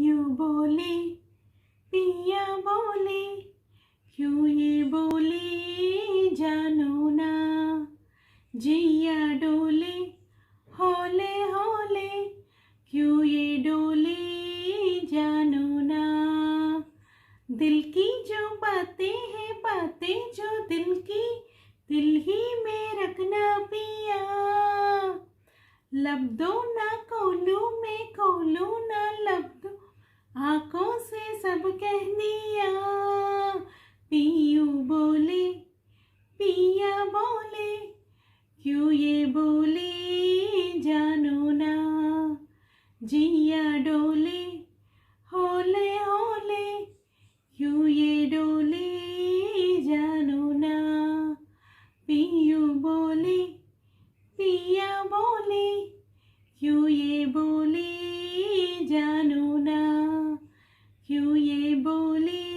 PU बोले, पिया बोले, क्यों ये बोले जानो ना। जिया डोले हौले हौले, क्यों ये डोले जानो ना। दिल की जो बातें हैं, बातें जो दिल की, दिल ही में रखना पिया। लब दो ना खोलू मैं, खोलू ना लब दो, आंखों से सब कह दिया। पीयू बोले, पिया बोले, क्यों ये बोले जानो ना। जिया डोले हौले हौले, क्यों ये डोले जानो ना। पीयू बोले, पिया बोले, क्यों ये बोले जानो ना, क्यों ये बोले